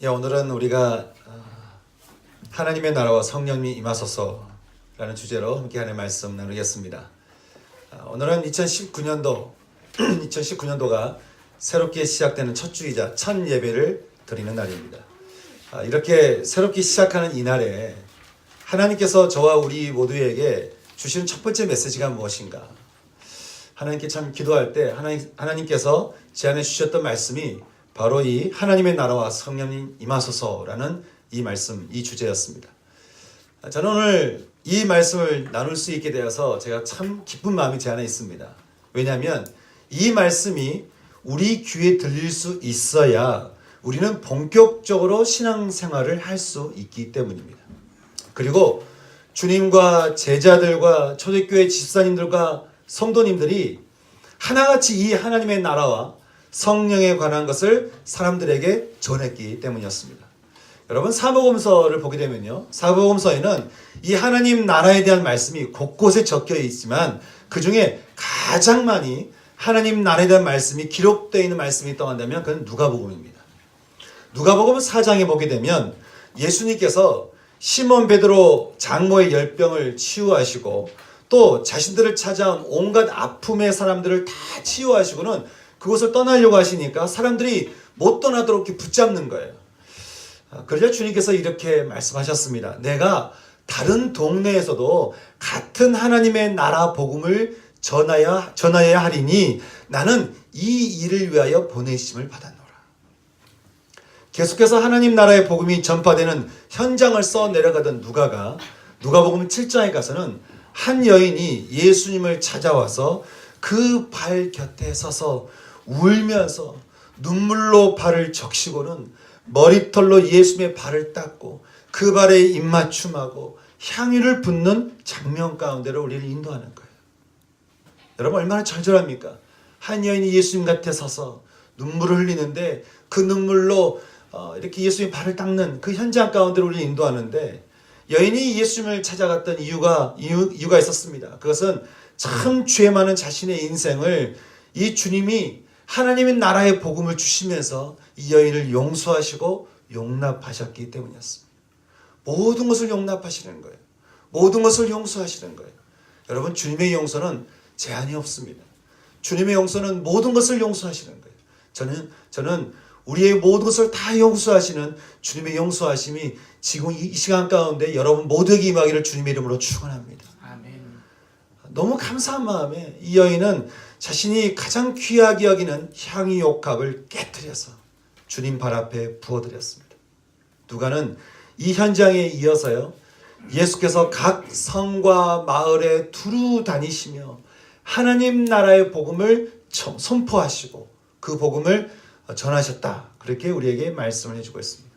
오늘은 우리가 하나님의 나라와 성령이 임하소서라는 주제로 함께 하는 말씀 나누겠습니다. 오늘은 2019년도가 새롭게 시작되는 첫 주이자 첫 예배를 드리는 날입니다. 이렇게 새롭게 시작하는 이 날에 하나님께서 저와 우리 모두에게 주시는 첫 번째 메시지가 무엇인가? 하나님께 참 기도할 때 하나님께서 제안해 주셨던 말씀이 바로 이 하나님의 나라와 성령님 임하소서라는 이 말씀, 이 주제였습니다. 저는 오늘 이 말씀을 나눌 수 있게 되어서 제가 참 기쁜 마음이 제 안에 있습니다. 왜냐하면 이 말씀이 우리 귀에 들릴 수 있어야 우리는 본격적으로 신앙생활을 할 수 있기 때문입니다. 그리고 주님과 제자들과 초대교회 집사님들과 성도님들이 하나같이 이 하나님의 나라와 성령에 관한 것을 사람들에게 전했기 때문이었습니다. 여러분, 사복음서를 보게 되면요, 사복음서에는 이 하나님 나라에 대한 말씀이 곳곳에 적혀 있지만 그 중에 가장 많이 하나님 나라에 대한 말씀이 기록되어 있는 말씀이 있다고 한다면 그건 누가복음입니다. 누가복음 4장에 보게 되면 예수님께서 시몬 베드로 장모의 열병을 치유하시고 또 자신들을 찾아온 온갖 아픔의 사람들을 다 치유하시고는 그곳을 떠나려고 하시니까 사람들이 못 떠나도록 이렇게 붙잡는 거예요. 그러자 주님께서 이렇게 말씀하셨습니다. 내가 다른 동네에서도 같은 하나님의 나라 복음을 전하여야 하리니 나는 이 일을 위하여 보내심을 받았노라. 계속해서 하나님 나라의 복음이 전파되는 현장을 써 내려가던 누가복음 7장에 가서는 한 여인이 예수님을 찾아와서 그 발 곁에 서서 울면서 눈물로 발을 적시고는 머리털로 예수님의 발을 닦고 그 발에 입맞춤하고 향유를 붓는 장면 가운데로 우리를 인도하는 거예요. 여러분, 얼마나 절절합니까? 한 여인이 예수님 곁에 서서 눈물을 흘리는데 그 눈물로 이렇게 예수님의 발을 닦는 그 현장 가운데로 우리를 인도하는데, 여인이 예수님을 찾아갔던 이유가 있었습니다. 그것은 참 죄 많은 자신의 인생을 이 주님이 하나님의 나라의 복음을 주시면서 이 여인을 용서하시고 용납하셨기 때문이었습니다. 모든 것을 용납하시는 거예요. 모든 것을 용서하시는 거예요. 여러분, 주님의 용서는 제한이 없습니다. 주님의 용서는 모든 것을 용서하시는 거예요. 저는 우리의 모든 것을 다 용서하시는 주님의 용서하심이 지금 이 시간 가운데 여러분 모두에게 임하기를 주님의 이름으로 축원합니다. 아멘. 너무 감사한 마음에 이 여인은 자신이 가장 귀하게 여기는 향유 옥합을 깨뜨려서 주님 발 앞에 부어드렸습니다. 누가는 이 현장에 이어서요, 예수께서 각 성과 마을에 두루 다니시며 하나님 나라의 복음을 선포하시고 그 복음을 전하셨다, 그렇게 우리에게 말씀을 해주고 있습니다.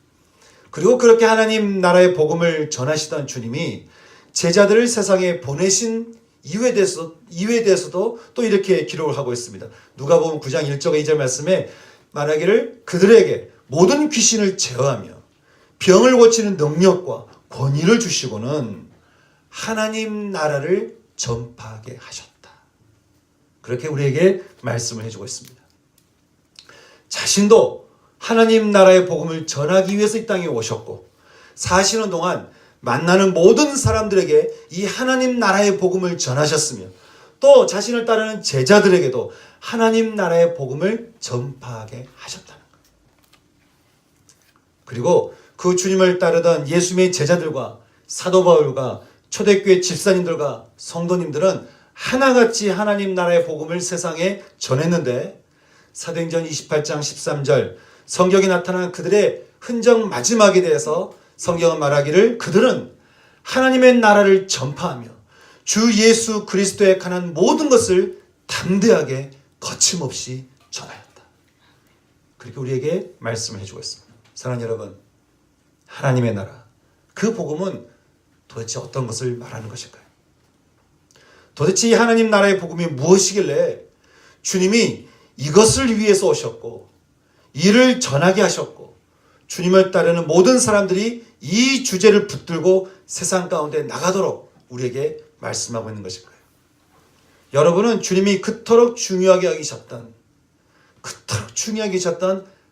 그리고 그렇게 하나님 나라의 복음을 전하시던 주님이 제자들을 세상에 보내신 이유에 대해서도 또 이렇게 기록을 하고 있습니다. 누가복음 9장 1절과 2절 말씀에 말하기를 그들에게 모든 귀신을 제어하며 병을 고치는 능력과 권위를 주시고는 하나님 나라를 전파하게 하셨다. 그렇게 우리에게 말씀을 해주고 있습니다. 자신도 하나님 나라의 복음을 전하기 위해서 이 땅에 오셨고 사시는 동안 만나는 모든 사람들에게 이 하나님 나라의 복음을 전하셨으며 또 자신을 따르는 제자들에게도 하나님 나라의 복음을 전파하게 하셨다는 거예요. 그리고 그 주님을 따르던 예수님의 제자들과 사도 바울과 초대교회 집사님들과 성도님들은 하나같이 하나님 나라의 복음을 세상에 전했는데, 사도행전 28장 13절 성경에 나타난 그들의 흔적 마지막에 대해서 성경은 말하기를 그들은 하나님의 나라를 전파하며 주 예수 그리스도에 관한 모든 것을 담대하게 거침없이 전하였다. 그렇게 우리에게 말씀을 해주고 있습니다. 사랑하는 여러분, 하나님의 나라, 그 복음은 도대체 어떤 것을 말하는 것일까요? 도대체 이 하나님 나라의 복음이 무엇이길래 주님이 이것을 위해서 오셨고 이를 전하게 하셨고 주님을 따르는 모든 사람들이 이 주제를 붙들고 세상 가운데 나가도록 우리에게 말씀하고 있는 것일까요? 여러분은 주님이 그토록 중요하게 여기셨던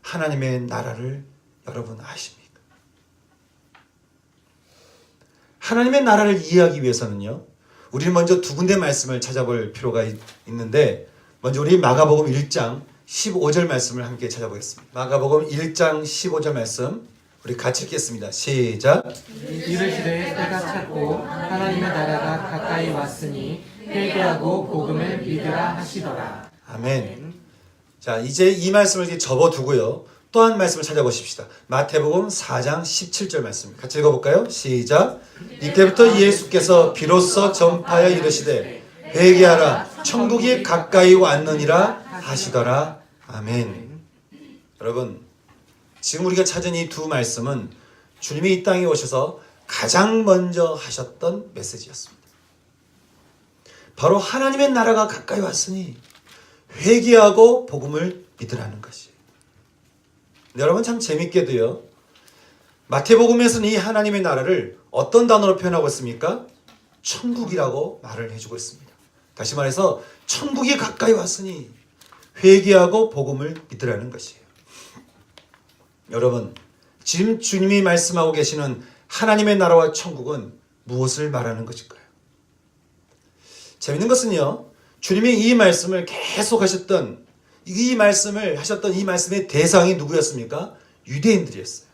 하나님의 나라를 여러분 아십니까? 하나님의 나라를 이해하기 위해서는요, 우리는 먼저 두 군데 말씀을 찾아볼 필요가 있는데, 먼저 우리 마가복음 1장 15절 말씀을 함께 찾아보겠습니다. 마가복음 1장 15절 말씀 우리 같이 읽겠습니다. 시작. 이르시되 때가 찼고 하나님의 나라가 가까이 왔으니 회개하고 복음을 믿으라 하시더라. 아멘. 자, 이제 이 말씀을 이제 접어두고요, 또 한 말씀을 찾아보십시다. 마태복음 4장 17절 말씀 같이 읽어볼까요? 시작. 이때부터 예수께서 비로소 전파하여 이르시되 회개하라 천국이 가까이 왔느니라 하시더라. 아멘. 여러분, 지금 우리가 찾은 이 두 말씀은 주님이 이 땅에 오셔서 가장 먼저 하셨던 메시지였습니다. 바로 하나님의 나라가 가까이 왔으니 회개하고 복음을 믿으라는 것이에요. 여러분, 참 재밌게도요, 마태복음에서는 이 하나님의 나라를 어떤 단어로 표현하고 있습니까? 천국이라고 말을 해주고 있습니다. 다시 말해서 천국이 가까이 왔으니 회개하고 복음을 믿으라는 것이에요. 여러분, 지금 주님이 말씀하고 계시는 하나님의 나라와 천국은 무엇을 말하는 것일까요? 재밌는 것은요, 주님이 이 말씀을 계속 하셨던 이 말씀의 대상이 누구였습니까? 유대인들이었어요.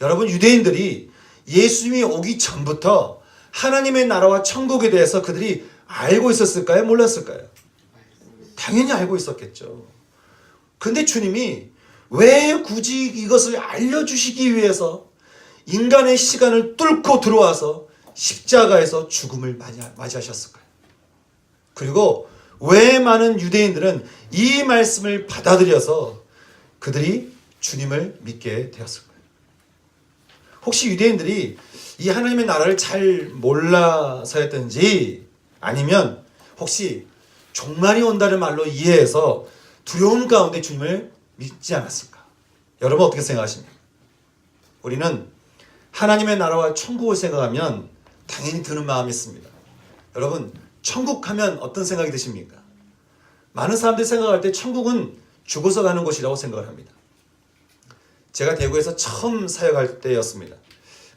여러분, 유대인들이 예수님이 오기 전부터 하나님의 나라와 천국에 대해서 그들이 알고 있었을까요? 몰랐을까요? 당연히 알고 있었겠죠. 근데 주님이 왜 굳이 이것을 알려주시기 위해서 인간의 시간을 뚫고 들어와서 십자가에서 죽음을 맞이하셨을까요? 그리고 왜 많은 유대인들은 이 말씀을 받아들여서 그들이 주님을 믿게 되었을까요? 혹시 유대인들이 이 하나님의 나라를 잘 몰라서였든지, 아니면 혹시 종말이 온다는 말로 이해해서 두려움 가운데 주님을 믿지 않았을까? 여러분 어떻게 생각하십니까? 우리는 하나님의 나라와 천국을 생각하면 당연히 드는 마음이 있습니다. 여러분, 천국 하면 어떤 생각이 드십니까? 많은 사람들이 생각할 때 천국은 죽어서 가는 곳이라고 생각을 합니다. 제가 대구에서 처음 사역할 때였습니다.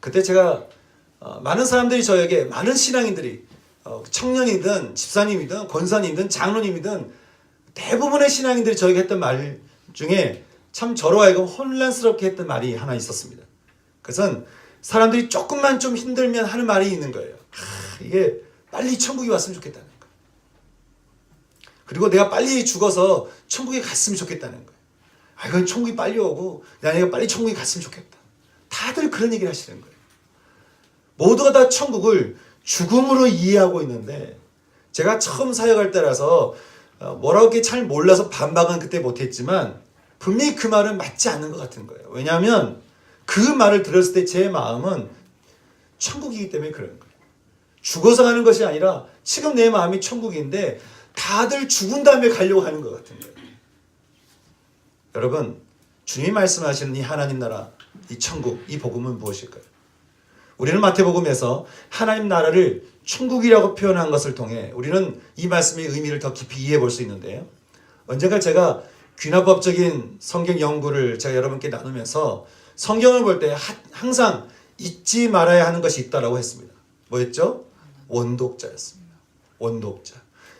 그때 제가 많은 사람들이 저에게, 많은 신앙인들이 청년이든 집사님이든 권사님이든 장로님이든 대부분의 신앙인들이 저에게 했던 말 중에 참 저로 하여금 혼란스럽게 했던 말이 하나 있었습니다. 그것은 사람들이 조금만 좀 힘들면 하는 말이 있는 거예요. 이게 빨리 천국이 왔으면 좋겠다는 거예요. 그리고 내가 빨리 죽어서 천국에 갔으면 좋겠다는 거예요. 이건 천국이 빨리 오고 내가 빨리 천국에 갔으면 좋겠다. 다들 그런 얘기를 하시는 거예요. 모두가 다 천국을 죽음으로 이해하고 있는데, 제가 처음 사역할 때라서 뭐라고 이렇게 잘 몰라서 반박은 그때 못했지만 분명히 그 말은 맞지 않는 것 같은 거예요. 왜냐하면 그 말을 들었을 때 제 마음은 천국이기 때문에 그런 거예요. 죽어서 가는 것이 아니라 지금 내 마음이 천국인데 다들 죽은 다음에 가려고 하는 것 같은 거예요. 여러분, 주님이 말씀하시는 이 하나님 나라, 이 천국, 이 복음은 무엇일까요? 우리는 마태복음에서 하나님 나라를 천국이라고 표현한 것을 통해 우리는 이 말씀의 의미를 더 깊이 이해해 볼 수 있는데요. 언젠가 제가 귀납법적인 성경 연구를 제가 여러분께 나누면서 성경을 볼 때 항상 잊지 말아야 하는 것이 있다라고 했습니다. 뭐였죠? 원독자였습니다. 원독자.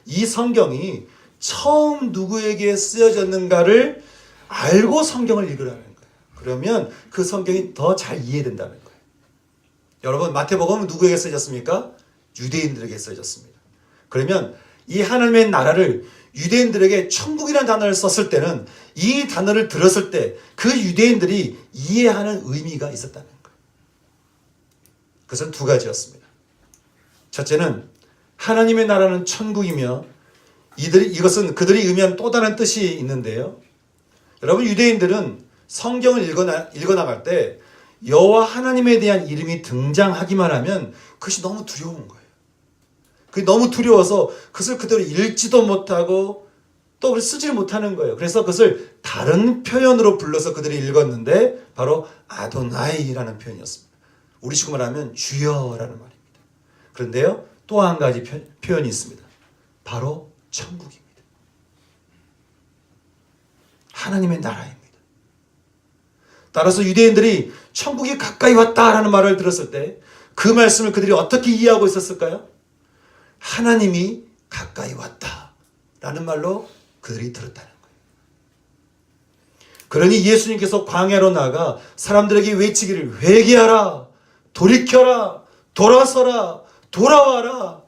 이 성경이 처음 누구에게 쓰여졌는가를 알고 성경을 읽으라는 거예요. 그러면 그 성경이 더 잘 이해된다는 거예요. 여러분, 마태복음은 누구에게 쓰여졌습니까? 유대인들에게 쓰여졌습니다. 그러면 이 하나님의 나라를 유대인들에게 천국이라는 단어를 썼을 때는 이 단어를 들었을 때 그 유대인들이 이해하는 의미가 있었다는 거예요. 그것은 두 가지였습니다. 첫째는 하나님의 나라는 천국이며 이것은 그들이 의미하는 또 다른 뜻이 있는데요. 여러분, 유대인들은 성경을 읽어나갈 때 여호와 하나님에 대한 이름이 등장하기만 하면 그것이 너무 두려운 거예요. 그게 너무 두려워서 그것을 그대로 읽지도 못하고 또 그걸 쓰지를 못하는 거예요. 그래서 그것을 다른 표현으로 불러서 그들이 읽었는데 바로 아도나이라는 표현이었습니다. 우리식으로 말하면 주여라는 말입니다. 그런데요, 또 한 가지 표현이 있습니다. 바로 천국입니다. 하나님의 나라입니다. 따라서 유대인들이 천국이 가까이 왔다라는 말을 들었을 때 그 말씀을 그들이 어떻게 이해하고 있었을까요? 하나님이 가까이 왔다라는 말로 그들이 들었다는 거예요. 그러니 예수님께서 광야로 나가 사람들에게 외치기를 회개하라, 돌이켜라, 돌아서라, 돌아와라.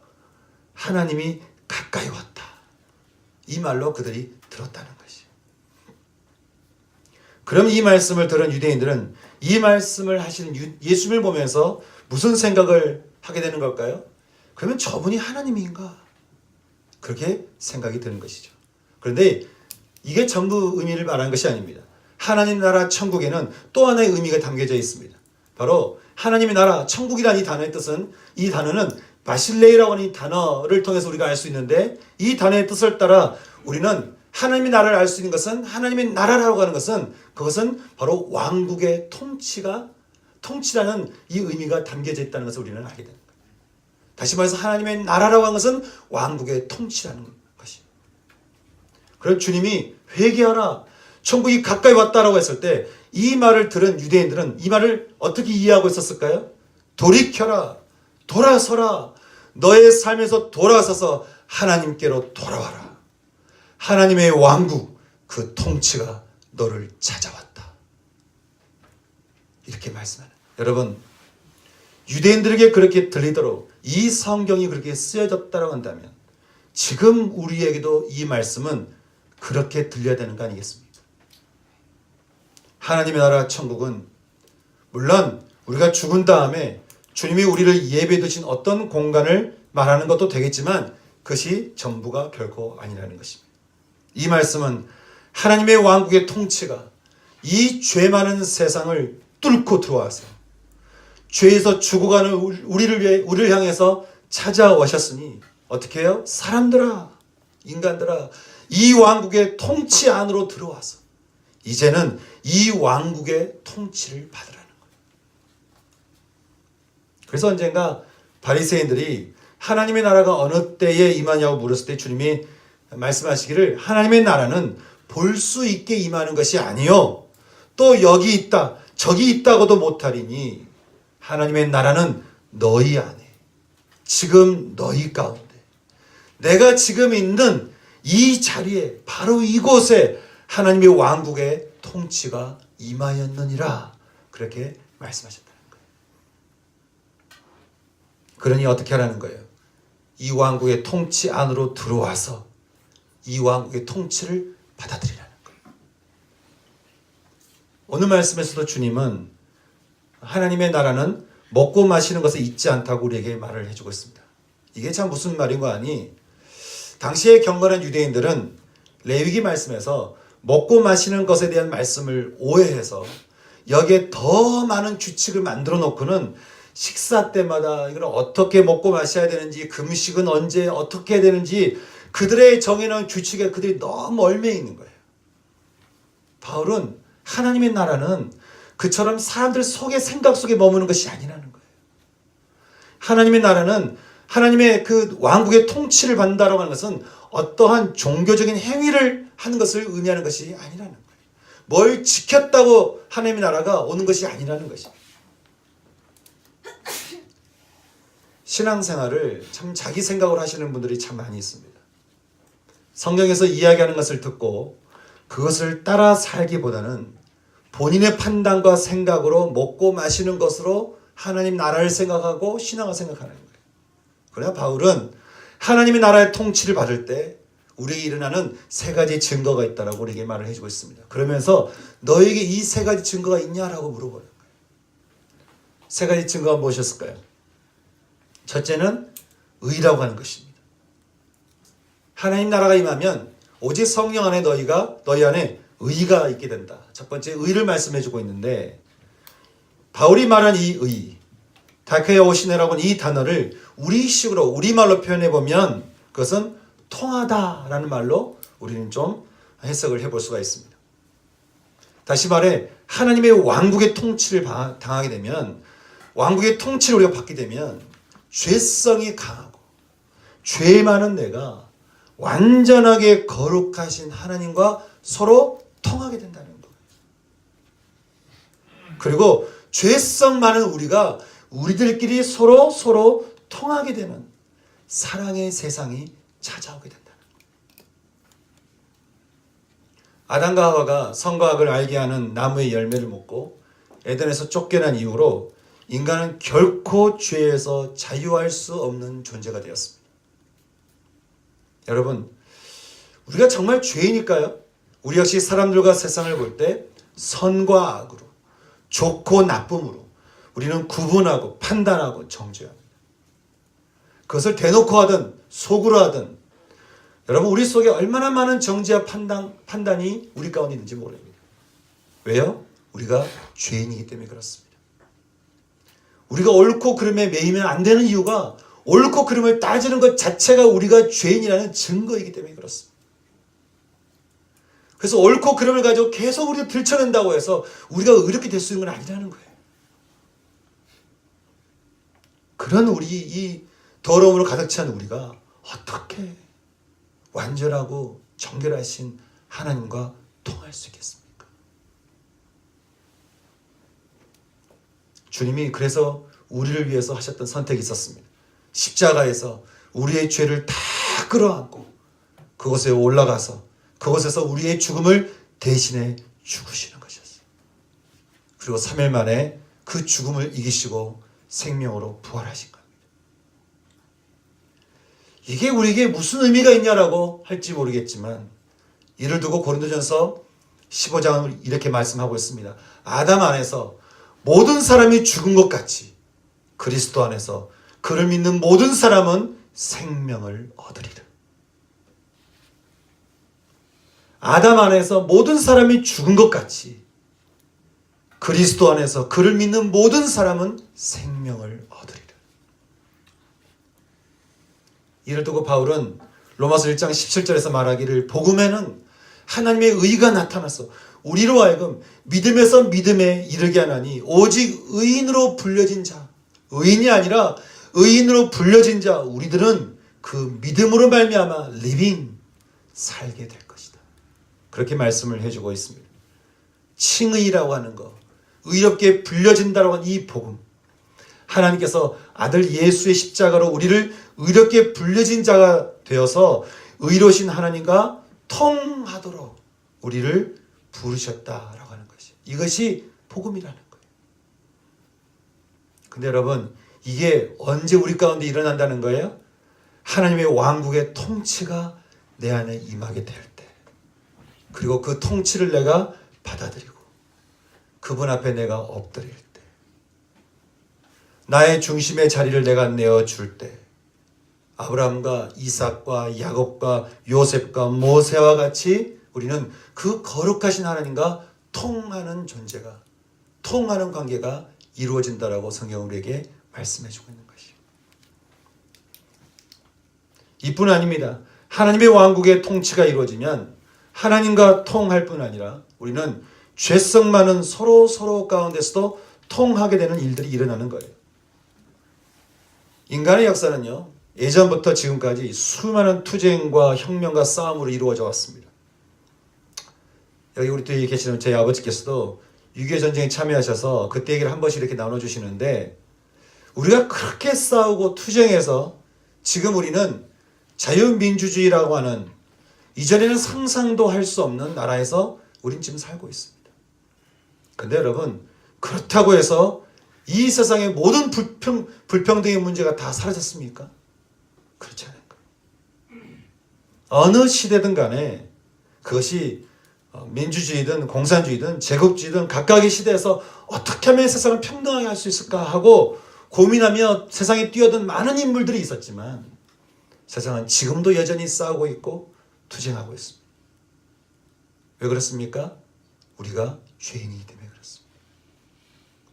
하나님이 가까이 왔다. 이 말로 그들이 들었다는 것이에요. 그럼 이 말씀을 들은 유대인들은 이 말씀을 하시는 예수님을 보면서 무슨 생각을 하게 되는 걸까요? 그러면 저분이 하나님인가? 그렇게 생각이 드는 것이죠. 그런데 이게 전부 의미를 말하는 것이 아닙니다. 하나님 나라 천국에는 또 하나의 의미가 담겨져 있습니다. 바로 하나님의 나라 천국이라는 이 단어의 뜻은, 이 단어는 바실레이라고 하는 이 단어를 통해서 우리가 알 수 있는데, 이 단어의 뜻을 따라 우리는 하나님의 나라를 알 수 있는 것은, 하나님의 나라라고 하는 것은 그것은 바로 왕국의 통치라는 이 의미가 담겨져 있다는 것을 우리는 알게 됩니다. 다시 말해서 하나님의 나라라고 하는 것은 왕국의 통치라는 것입니다. 그럼 주님이 회개하라, 천국이 가까이 왔다라고 했을 때 이 말을 들은 유대인들은 이 말을 어떻게 이해하고 있었을까요? 돌이켜라, 돌아서라, 너의 삶에서 돌아서서 하나님께로 돌아와라. 하나님의 왕국, 그 통치가 너를 찾아왔다. 이렇게 말씀하는 거예요. 여러분, 유대인들에게 그렇게 들리도록 이 성경이 그렇게 쓰여졌다고 한다면 지금 우리에게도 이 말씀은 그렇게 들려야 되는 거 아니겠습니까? 하나님의 나라 천국은 물론 우리가 죽은 다음에 주님이 우리를 예배해 두신 어떤 공간을 말하는 것도 되겠지만 그것이 전부가 결코 아니라는 것입니다. 이 말씀은 하나님의 왕국의 통치가 이 죄 많은 세상을 뚫고 들어와서 죄에서 죽어가는 우리를 향해서 찾아오셨으니 어떻게 해요? 사람들아, 인간들아, 이 왕국의 통치 안으로 들어와서 이제는 이 왕국의 통치를 받으라는 거예요. 그래서 언젠가 바리새인들이 하나님의 나라가 어느 때에 임하냐고 물었을 때 주님이 말씀하시기를 하나님의 나라는 볼 수 있게 임하는 것이 아니요 또 여기 있다 저기 있다고도 못하리니 하나님의 나라는 너희 안에, 지금 너희 가운데, 내가 지금 있는 이 자리에, 바로 이곳에 하나님의 왕국의 통치가 임하였느니라. 그렇게 말씀하셨다는 거예요. 그러니 어떻게 하라는 거예요? 이 왕국의 통치 안으로 들어와서 이 왕국의 통치를 받아들이라는 거예요. 오늘 말씀에서도 주님은 하나님의 나라는 먹고 마시는 것에 있지 않다고 우리에게 말을 해주고 있습니다. 이게 참 무슨 말인가 하니 당시에 경건한 유대인들은 레위기 말씀에서 먹고 마시는 것에 대한 말씀을 오해해서 여기에 더 많은 규칙을 만들어 놓고는 식사 때마다 이걸 어떻게 먹고 마셔야 되는지, 금식은 언제 어떻게 해야 되는지 그들의 정해놓은 규칙에 그들이 너무 얽매여 있는 거예요. 바울은 하나님의 나라는 그처럼 사람들 속의 생각 속에 머무는 것이 아니라는 거예요. 하나님의 나라는 하나님의 그 왕국의 통치를 받는다라고 하는 것은 어떠한 종교적인 행위를 하는 것을 의미하는 것이 아니라는 거예요. 뭘 지켰다고 하나님의 나라가 오는 것이 아니라는 것입니다. 신앙생활을 참 자기 생각으로 하시는 분들이 참 많이 있습니다. 성경에서 이야기하는 것을 듣고 그것을 따라 살기보다는 본인의 판단과 생각으로 먹고 마시는 것으로 하나님 나라를 생각하고 신앙을 생각하는 거예요. 그러나 바울은 하나님의 나라의 통치를 받을 때 우리에게 일어나는 세 가지 증거가 있다라고 우리에게 말을 해주고 있습니다. 그러면서 너에게 이 세 가지 증거가 있냐라고 물어보는 거예요. 세 가지 증거가 무엇이었을까요? 첫째는 의라고 하는 것입니다. 하나님 나라가 임하면 오직 성령 안에 너희 안에 의가 있게 된다. 첫 번째 의를 말씀해주고 있는데 바울이 말한 이 의, 다케야 오시네라고 하는 이 단어를 우리식으로 우리말로 표현해보면 그것은 통하다라는 말로 우리는 좀 해석을 해볼 수가 있습니다. 다시 말해 하나님의 왕국의 통치를 당하게 되면, 왕국의 통치를 우리가 받게 되면 죄성이 강하고 죄 많은 내가 완전하게 거룩하신 하나님과 서로 통하게 된다는 거예요. 그리고 죄성 많은 우리가 우리들끼리 서로 통하게 되는 사랑의 세상이 찾아오게 된다. 아담과 하와가 선과 악을 알게 하는 나무의 열매를 먹고 에덴에서 쫓겨난 이후로 인간은 결코 죄에서 자유할 수 없는 존재가 되었습니다. 여러분, 우리가 정말 죄인일까요? 우리 역시 사람들과 세상을 볼 때 선과 악으로, 좋고 나쁨으로 우리는 구분하고 판단하고 정죄합니다. 그것을 대놓고 하든 속으로 하든 여러분, 우리 속에 얼마나 많은 정죄와 판단이 우리 가운데 있는지 모릅니다. 왜요? 우리가 죄인이기 때문에 그렇습니다. 우리가 옳고 그름에 매이면 안 되는 이유가 옳고 그름을 따지는 것 자체가 우리가 죄인이라는 증거이기 때문에 그렇습니다. 그래서 옳고 그름을 가지고 계속 우리를 들춰낸다고 해서 우리가 의롭게 될 수 있는 건 아니라는 거예요. 그런 우리 이 더러움으로 가득 찬 우리가 어떻게 완전하고 정결하신 하나님과 통할 수 있겠습니까? 주님이 그래서 우리를 위해서 하셨던 선택이 있었습니다. 십자가에서 우리의 죄를 다 끌어안고 그곳에 올라가서 그곳에서 우리의 죽음을 대신해 죽으시는 것이었어요. 그리고 3일 만에 그 죽음을 이기시고 생명으로 부활하신 겁니다. 이게 우리에게 무슨 의미가 있냐라고 할지 모르겠지만 이를 두고 고린도전서 15장은 이렇게 말씀하고 있습니다. 아담 안에서 모든 사람이 죽은 것 같이 그리스도 안에서 그를 믿는 모든 사람은 생명을 얻으리라. 아담 안에서 모든 사람이 죽은 것 같이 그리스도 안에서 그를 믿는 모든 사람은 생명을 얻으리라. 이를 두고 바울은 로마서 1장 17절에서 말하기를 복음에는 하나님의 의가 나타나서 우리로 하여금 믿음에서 믿음에 이르게 하나니 오직 의인으로 불려진 자, 의인이 아니라 의인으로 불려진 자 우리들은 그 믿음으로 말미암아 living 살게 될 것이다. 그렇게 말씀을 해주고 있습니다. 칭의라고 하는 것, 의롭게 불려진다라고 하는 이 복음, 하나님께서 아들 예수의 십자가로 우리를 의롭게 불려진 자가 되어서 의로우신 하나님과 통하도록 우리를 부르셨다라고 하는 것이, 이것이 복음이라는 거예요. 근데 여러분, 이게 언제 우리 가운데 일어난다는 거예요? 하나님의 왕국의 통치가 내 안에 임하게 될 때, 그리고 그 통치를 내가 받아들이고 그분 앞에 내가 엎드릴 때, 나의 중심의 자리를 내가 내어줄 때, 아브라함과 이삭과 야곱과 요셉과 모세와 같이 우리는 그 거룩하신 하나님과 통하는 존재가, 통하는 관계가 이루어진다라고 성경은 우리에게 말씀해주고 있는 것이에요. 이뿐 아닙니다. 하나님의 왕국의 통치가 이루어지면 하나님과 통할 뿐 아니라 우리는 죄성 많은 서로 가운데서도 통하게 되는 일들이 일어나는 거예요. 인간의 역사는요, 예전부터 지금까지 수많은 투쟁과 혁명과 싸움으로 이루어져 왔습니다. 여기 우리 뒤에 계시는 제 아버지께서도 6.25 전쟁에 참여하셔서 그때 얘기를 한 번씩 이렇게 나눠주시는데, 우리가 그렇게 싸우고 투쟁해서 지금 우리는 자유민주주의라고 하는 이전에는 상상도 할 수 없는 나라에서 우린 지금 살고 있습니다. 근데 여러분, 그렇다고 해서 이 세상의 모든 불평등의 문제가 다 사라졌습니까? 그렇지 않은 거예요. 어느 시대든 간에 그것이 민주주의든 공산주의든 제국주의든 각각의 시대에서 어떻게 하면 세상을 평등하게 할 수 있을까 하고 고민하며 세상에 뛰어든 많은 인물들이 있었지만 세상은 지금도 여전히 싸우고 있고 투쟁하고 있습니다. 왜 그렇습니까? 우리가 죄인이기 때문에 그렇습니다.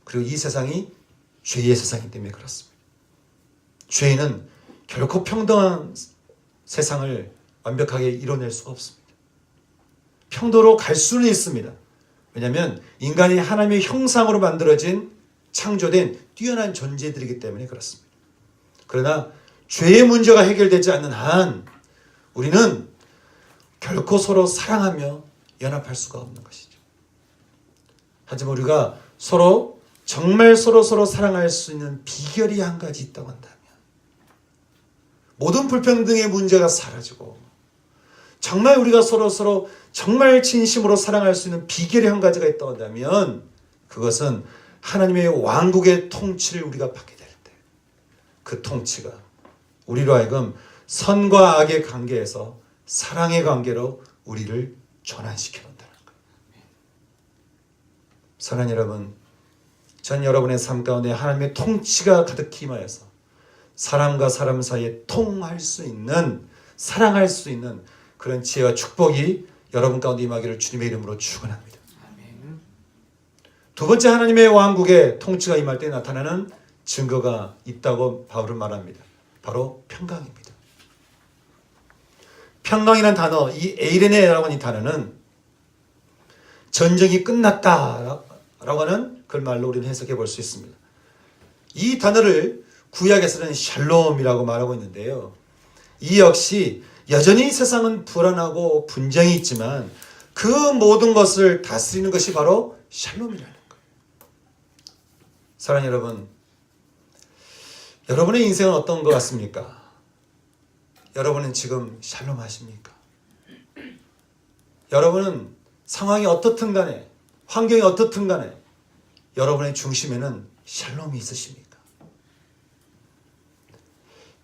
그리고 이 세상이 죄의 세상이기 때문에 그렇습니다. 죄인은 결코 평등한 세상을 완벽하게 이뤄낼 수가 없습니다. 평도로 갈 수는 있습니다. 왜냐하면 인간이 하나님의 형상으로 만들어진 창조된 뛰어난 존재들이기 때문에 그렇습니다. 그러나 죄의 문제가 해결되지 않는 한 우리는 결코 서로 사랑하며 연합할 수가 없는 것이죠. 하지만 우리가 정말 서로 사랑할 수 있는 비결이 한 가지 있다고 한다면, 모든 불평등의 문제가 사라지고 정말 우리가 서로 정말 진심으로 사랑할 수 있는 비결이 한 가지가 있다고 한다면, 그것은 하나님의 왕국의 통치를 우리가 받게 될 때, 그 통치가 우리로 하여금 선과 악의 관계에서 사랑의 관계로 우리를 전환시켜 놓는다는 거예요. 사랑하는 여러분, 전 여러분의 삶 가운데 하나님의 통치가 가득히 임하여서 사람과 사람 사이에 통할 수 있는, 사랑할 수 있는 그런 지혜와 축복이 여러분 가운데 임하기를 주님의 이름으로 축원합니다. 두 번째, 하나님의 왕국의 통치가 임할 때 나타나는 증거가 있다고 바울은 말합니다. 바로 평강입니다. 평강이라는 단어, 이 에이레네라고 하는 이 단어는 전쟁이 끝났다라고 하는 그 말로 우리는 해석해 볼 수 있습니다. 이 단어를 구약에서는 샬롬이라고 말하고 있는데요. 이 역시 여전히 세상은 불안하고 분쟁이 있지만 그 모든 것을 다스리는 것이 바로 샬롬이라는 거예요. 사랑하는 여러분, 여러분의 인생은 어떤 것 같습니까? 여러분은 지금 샬롬 하십니까? 여러분은 상황이 어떻든 간에, 환경이 어떻든 간에 여러분의 중심에는 샬롬이 있으십니까?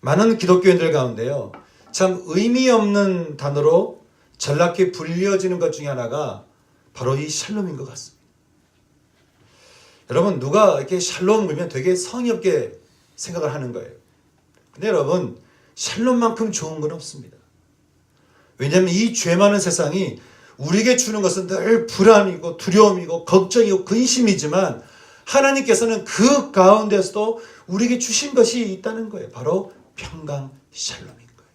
많은 기독교인들 가운데요, 참 의미 없는 단어로 전락해 불려지는 것 중에 하나가 바로 이 샬롬인 것 같습니다. 여러분, 누가 이렇게 샬롬 그러면 되게 성의 없게 생각을 하는 거예요. 근데 여러분, 샬롬만큼 좋은 건 없습니다. 왜냐하면 이 죄 많은 세상이 우리에게 주는 것은 늘 불안이고 두려움이고 걱정이고 근심이지만, 하나님께서는 그 가운데서도 우리에게 주신 것이 있다는 거예요. 바로 평강, 샬롬인 거예요.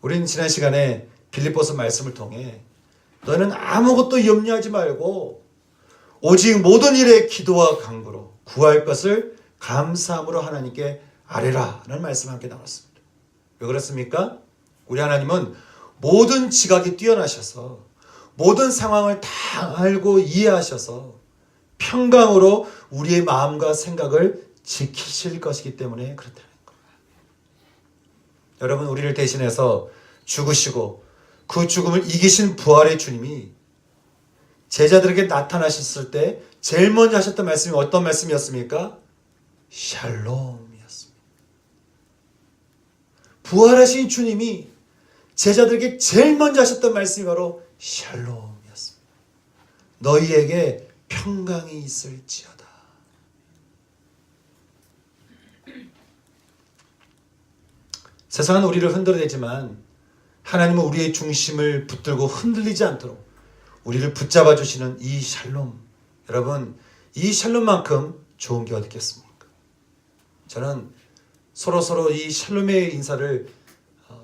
우리는 지난 시간에 빌립보서 말씀을 통해 너는 아무것도 염려하지 말고 오직 모든 일에 기도와 간구로 구할 것을 감사함으로 하나님께 아뢰라 라는 말씀을 함께 나눴습니다. 왜 그렇습니까? 우리 하나님은 모든 지각이 뛰어나셔서 모든 상황을 다 알고 이해하셔서 평강으로 우리의 마음과 생각을 지키실 것이기 때문에 그렇다는 거예요. 여러분, 우리를 대신해서 죽으시고 그 죽음을 이기신 부활의 주님이 제자들에게 나타나셨을 때 제일 먼저 하셨던 말씀이 어떤 말씀이었습니까? 샬롬이었습니다. 부활하신 주님이 제자들에게 제일 먼저 하셨던 말씀이 바로 샬롬이었습니다. 너희에게 평강이 있을지어다. 세상은 우리를 흔들어대지만 하나님은 우리의 중심을 붙들고 흔들리지 않도록 우리를 붙잡아 주시는 이 샬롬, 여러분, 이 샬롬만큼 좋은 게 어디 있겠습니까? 저는 서로 이 샬롬의 인사를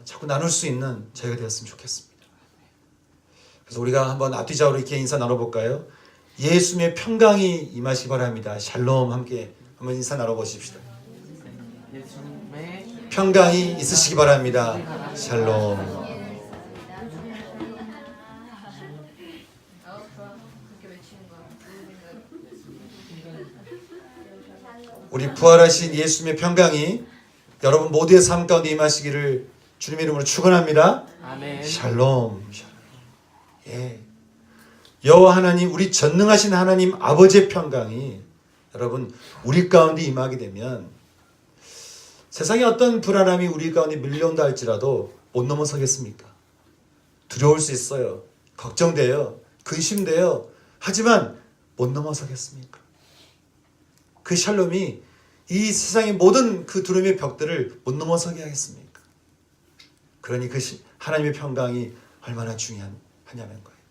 자꾸 나눌 수 있는 저희가 되었으면 좋겠습니다. 그래서 우리가 한번 앞뒤좌우로 이렇게 인사 나눠볼까요? 예수님의 평강이 임하시기 바랍니다. 샬롬, 함께 한번 인사 나눠보십시다. 예수님의 평강이 있으시기 바랍니다. 샬롬. 우리 부활하신 예수님의 평강이 여러분 모두의 삶 가운데 임하시기를 주님의 이름으로 축원합니다. 아멘. 샬롬. 예. 여호와 하나님, 우리 전능하신 하나님 아버지의 평강이 여러분 우리 가운데 임하게 되면 세상에 어떤 불안함이 우리 가운데 밀려온다 할지라도 못 넘어서겠습니까? 두려울 수 있어요. 걱정돼요. 근심돼요. 하지만 못 넘어서겠습니까? 그 샬롬이 이 세상의 모든 그 두려움의 벽들을 못 넘어서게 하겠습니까? 그러니 그 하나님의 평강이 얼마나 중요하냐는 거예요.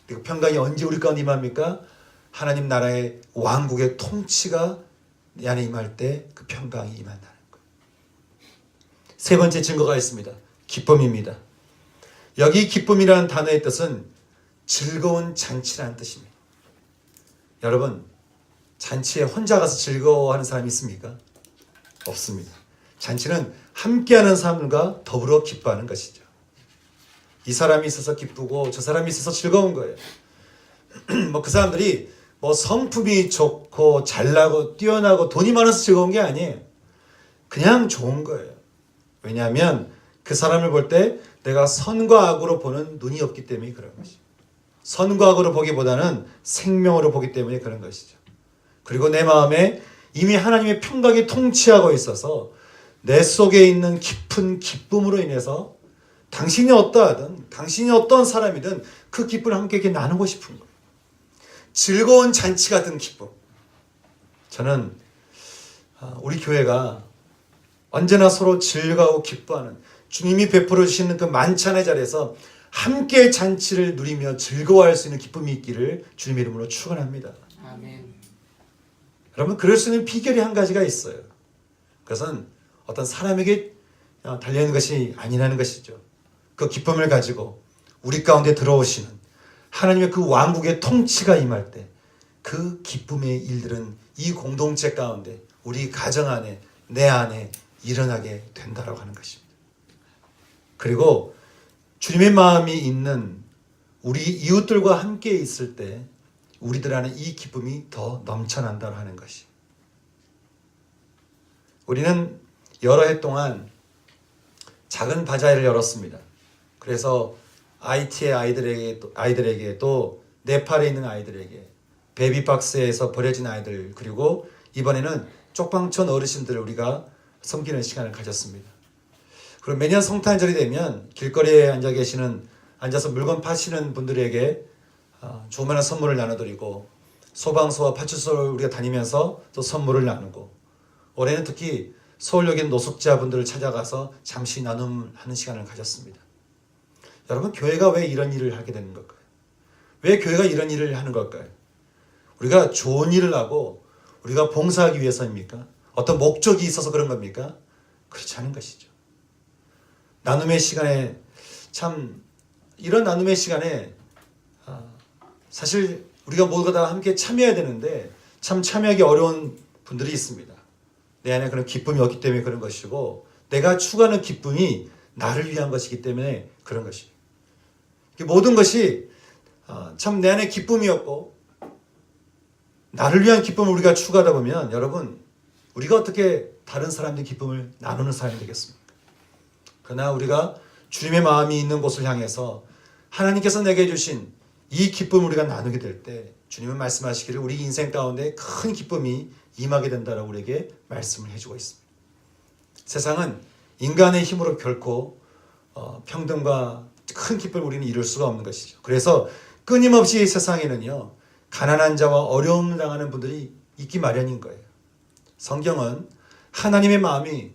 그 평강이 언제 우리 가운데 임합니까? 하나님 나라의 왕국의 통치가 내 안에 임할 때 그 평강이 임한다는 거예요. 세 번째 증거가 있습니다. 기쁨입니다. 여기 기쁨이라는 단어의 뜻은 즐거운 잔치라는 뜻입니다. 여러분, 잔치에 혼자 가서 즐거워하는 사람이 있습니까? 없습니다. 잔치는 함께하는 사람들과 더불어 기뻐하는 것이죠. 이 사람이 있어서 기쁘고 저 사람이 있어서 즐거운 거예요. 뭐 그 사람들이 뭐 성품이 좋고 잘나고 뛰어나고 돈이 많아서 즐거운 게 아니에요. 그냥 좋은 거예요. 왜냐하면 그 사람을 볼 때 내가 선과 악으로 보는 눈이 없기 때문에 그런 것이죠. 선과 악으로 보기보다는 생명으로 보기 때문에 그런 것이죠. 그리고 내 마음에 이미 하나님의 평강이 통치하고 있어서 내 속에 있는 깊은 기쁨으로 인해서 당신이 어떠하든 당신이 어떤 사람이든 그 기쁨을 함께 이렇게 나누고 싶은 거예요. 즐거운 잔치 같은 기쁨. 저는 우리 교회가 언제나 서로 즐거워 기뻐하는 주님이 베풀어 주시는 그 만찬의 자리에서 함께 잔치를 누리며 즐거워할 수 있는 기쁨이 있기를 주님의 이름으로 축원합니다. 아멘. 여러분 그럴 수 있는 비결이 한 가지가 있어요. 그것은 어떤 사람에게 달려있는 것이 아니라는 것이죠. 그 기쁨을 가지고 우리 가운데 들어오시는 하나님의 그 왕국의 통치가 임할 때 그 기쁨의 일들은 이 공동체 가운데 우리 가정 안에 내 안에 일어나게 된다라고 하는 것입니다. 그리고 주님의 마음이 있는 우리 이웃들과 함께 있을 때 우리들 안에 이 기쁨이 더 넘쳐난다고 하는 것이. 우리는 여러 해 동안 작은 바자회를 열었습니다. 그래서 IT의 아이들에게 또 네팔에 있는 아이들에게 베이비박스에서 버려진 아이들 그리고 이번에는 쪽방촌 어르신들을 우리가 섬기는 시간을 가졌습니다. 그리고 매년 성탄절이 되면 길거리에 앉아서 물건 파시는 분들에게 조그마한 선물을 나눠드리고 소방서와 파출소를 우리가 다니면서 또 선물을 나누고 올해는 특히 서울역에 있는 노숙자분들을 찾아가서 잠시 나눔하는 시간을 가졌습니다. 여러분 교회가 왜 이런 일을 하게 되는 걸까요? 왜 교회가 이런 일을 하는 걸까요? 우리가 좋은 일을 하고 우리가 봉사하기 위해서입니까? 어떤 목적이 있어서 그런 겁니까? 그렇지 않은 것이죠. 나눔의 시간에 이런 나눔의 시간에 사실 우리가 모두가 다 함께 참여해야 되는데 참 참여하기 어려운 분들이 있습니다. 내 안에 그런 기쁨이 없기 때문에 그런 것이고 내가 추구하는 기쁨이 나를 위한 것이기 때문에 그런 것입니다. 모든 것이 참 내 안에 기쁨이 없고 나를 위한 기쁨을 우리가 추구하다 보면 여러분 우리가 어떻게 다른 사람들의 기쁨을 나누는 사람이 되겠습니까? 그러나 우리가 주님의 마음이 있는 곳을 향해서 하나님께서 내게 주신 이 기쁨을 우리가 나누게 될 때 주님은 말씀하시기를 우리 인생 가운데 큰 기쁨이 임하게 된다라고 우리에게 말씀을 해주고 있습니다. 세상은 인간의 힘으로 결코 평등과 큰 기쁨을 우리는 이룰 수가 없는 것이죠. 그래서 끊임없이 세상에는요 가난한 자와 어려움 당하는 분들이 있기 마련인 거예요. 성경은 하나님의 마음이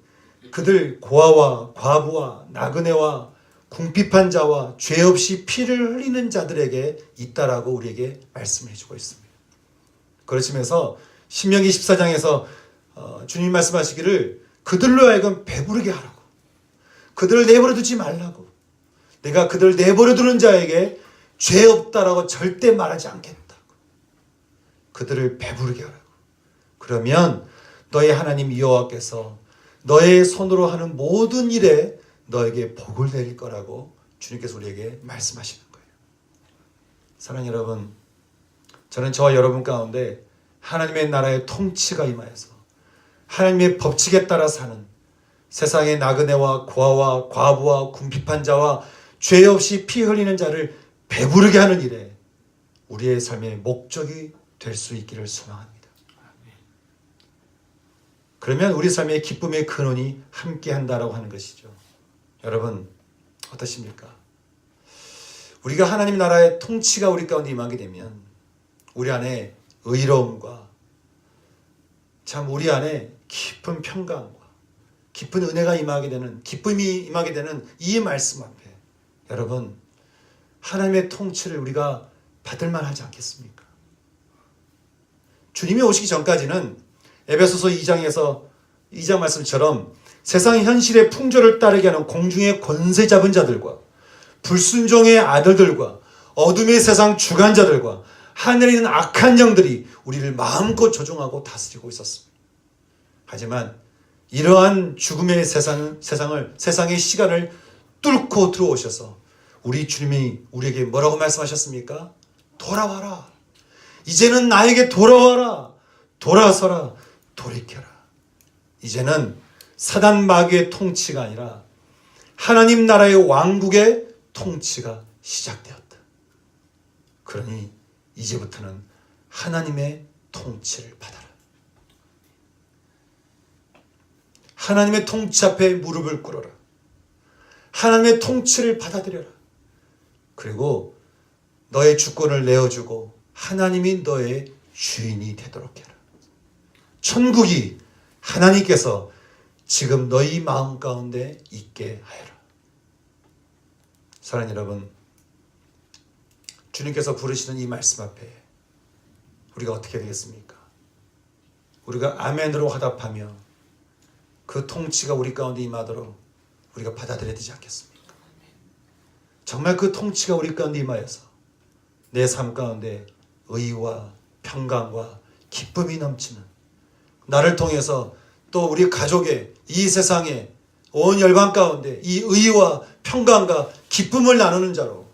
그들 고아와 과부와 나그네와 궁핍한 자와 죄 없이 피를 흘리는 자들에게 있다라고 우리에게 말씀해 주고 있습니다. 그러시면서 신명기 14장에서 주님 말씀하시기를 그들로 하여금 배부르게 하라고 그들을 내버려 두지 말라고 내가 그들을 내버려 두는 자에게 죄 없다라고 절대 말하지 않겠다고 그들을 배부르게 하라고 그러면 너의 하나님 여호와께서 너의 손으로 하는 모든 일에 너에게 복을 내릴 거라고 주님께서 우리에게 말씀하시는 거예요. 사랑하는 여러분, 저는 저와 여러분 가운데 하나님의 나라의 통치가 임하여서 하나님의 법칙에 따라 사는 세상의 나그네와 고아와 과부와 궁핍한 자와 죄 없이 피 흘리는 자를 배부르게 하는 일에 우리의 삶의 목적이 될 수 있기를 소망합니다. 그러면 우리 삶의 기쁨의 근원이 함께한다라고 하는 것이죠. 여러분 어떠십니까? 우리가 하나님 나라의 통치가 우리 가운데 임하게 되면 우리 안에 의로움과 참 우리 안에 깊은 평강과 깊은 은혜가 임하게 되는 기쁨이 임하게 되는 이 말씀 앞에 여러분 하나님의 통치를 우리가 받을 만하지 않겠습니까? 주님이 오시기 전까지는 에베소서 2장 말씀처럼 세상의 현실의 풍조를 따르게 하는 공중의 권세 잡은 자들과 불순종의 아들들과 어둠의 세상 주관자들과 하늘에 있는 악한 영들이 우리를 마음껏 조종하고 다스리고 있었습니다. 하지만 이러한 죽음의 세상의 시간을 뚫고 들어오셔서 우리 주님이 우리에게 뭐라고 말씀하셨습니까? 돌아와라. 이제는 나에게 돌아와라. 돌아서라. 돌이켜라. 이제는 사단 마귀의 통치가 아니라 하나님 나라의 왕국의 통치가 시작되었다. 그러니 이제부터는 하나님의 통치를 받아라. 하나님의 통치 앞에 무릎을 꿇어라. 하나님의 통치를 받아들여라. 그리고 너의 주권을 내어주고 하나님이 너의 주인이 되도록 해라. 천국이 하나님께서 지금 너희 마음 가운데 있게 하여라. 사랑하는 여러분, 주님께서 부르시는 이 말씀 앞에 우리가 어떻게 되겠습니까? 우리가 아멘으로 화답하며 그 통치가 우리 가운데 임하도록 우리가 받아들여야 되지 않겠습니까? 정말 그 통치가 우리 가운데 임하여서 내 삶 가운데 의와 평강과 기쁨이 넘치는, 나를 통해서 또 우리 가족의, 이 세상에 온 열방 가운데 이 의와 평강과 기쁨을 나누는 자로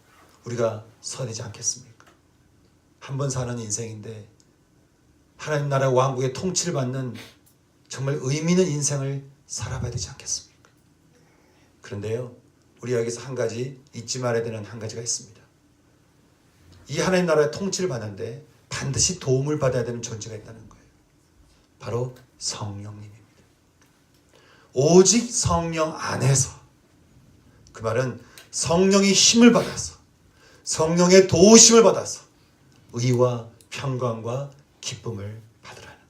우리가 서야 되지 않겠습니까? 한 번 사는 인생인데 하나님 나라 왕국의 통치를 받는 정말 의미 있는 인생을 살아봐야 되지 않겠습니까? 그런데요, 우리 여기서 한 가지 잊지 말아야 되는 한 가지가 있습니다. 이 하나님 나라의 통치를 받는데 반드시 도움을 받아야 되는 존재가 있다는 거예요. 바로 성령님입니다. 오직 성령 안에서, 그 말은 성령이 힘을 받아서, 성령의 도우심을 받아서 의와 평강과 기쁨을 받으라는 거예요.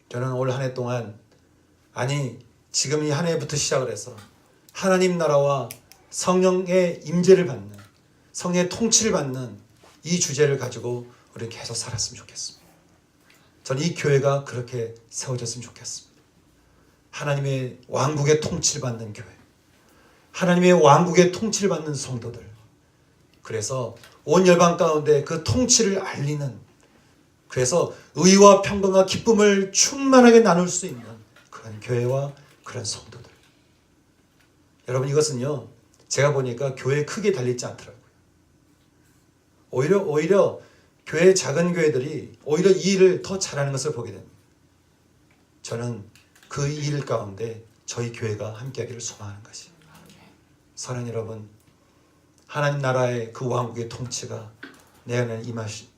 저는 올 한 해 동안, 아니 지금 이 한 해부터 시작을 해서 하나님 나라와 성령의 임재를 받는, 성령의 통치를 받는 이 주제를 가지고 우리는 계속 살았으면 좋겠습니다. 저는 이 교회가 그렇게 세워졌으면 좋겠습니다. 하나님의 왕국의 통치를 받는 교회, 하나님의 왕국의 통치를 받는 성도들, 그래서 온 열방 가운데 그 통치를 알리는, 그래서 의와 평강과 기쁨을 충만하게 나눌 수 있는 그런 교회와 그런 성도들. 여러분, 이것은요, 제가 보니까 교회에 크게 달리지 않더라고요. 오히려 교회, 작은 교회들이 오히려 이 일을 더 잘하는 것을 보게 됩니다. 저는 그 일 가운데 저희 교회가 함께하기를 소망하는 것이, 사랑하는 여러분, 하나님 나라의 그 왕국의 통치가 내 안에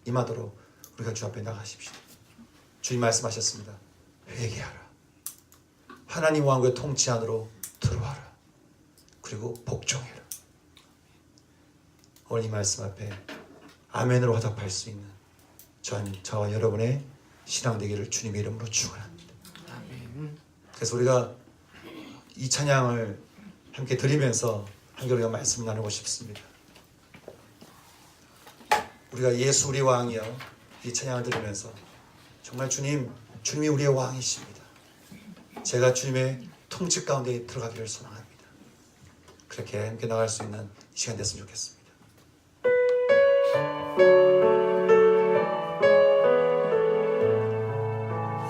임하도록 우리가 주 앞에 나가십시오. 주님 말씀하셨습니다. 회개하라. 하나님 왕국의 통치 안으로 들어와라. 그리고 복종해라. 오늘 이 말씀 앞에 아멘으로 화답할 수 있는 저와 여러분의 신앙 되기를 주님의 이름으로 축원합니다. 그래서 우리가 이 찬양을 함께 드리면서 함께 우리가 말씀 나누고 싶습니다. 우리가 예수 우리 왕이여, 이 찬양을 들으면서 정말 주님이 우리의 왕이십니다. 제가 주님의 통치 가운데 들어가기를 소망합니다. 그렇게 함께 나갈 수 있는 시간 됐으면 좋겠습니다.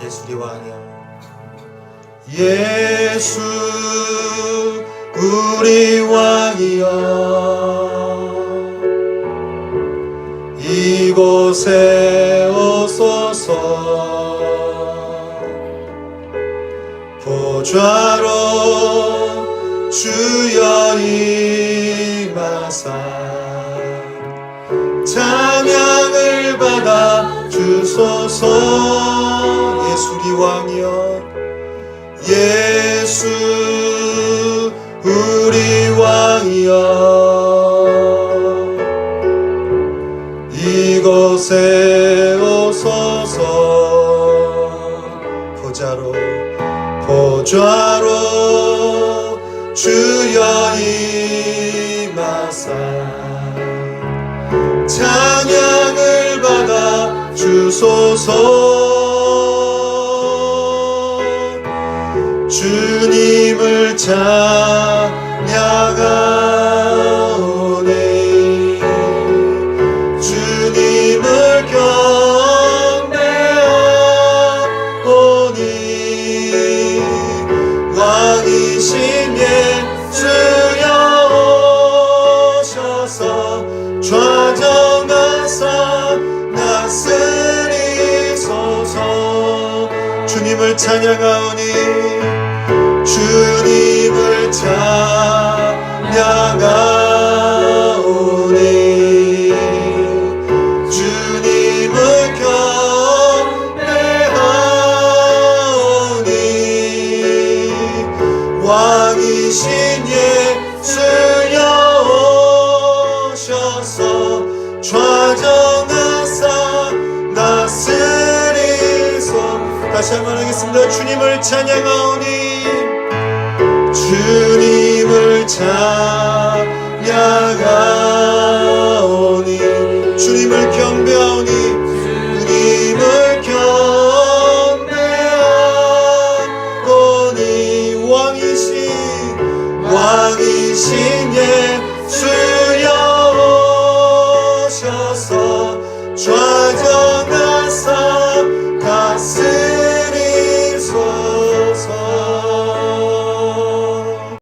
예수 우리 왕이여, 예수 우리 왕이여, 이곳에 오소서. 보좌로 주여 임하사 찬양을 받아 주소서. 예수 우리 왕이여, 예수 우리 왕이여, 이곳에 오소서. 보좌로 주여 임하사 찬양을 받아 주소서. 주님을 찬양하오니 주님을 경배하오니 왕이신 예수여 오셔서 찬양하오니 주님을 찬양하오니 주님을 경배하오니 왕이신 예수여 오셔서 좌정하사 다스리소. 다시 한번 하겠습니다. 주님을 찬양하오니 주님을 찬양하오니 주님을 경배하오니 주님을 경배하오니 왕이신 예수여 오셔서 좌정하사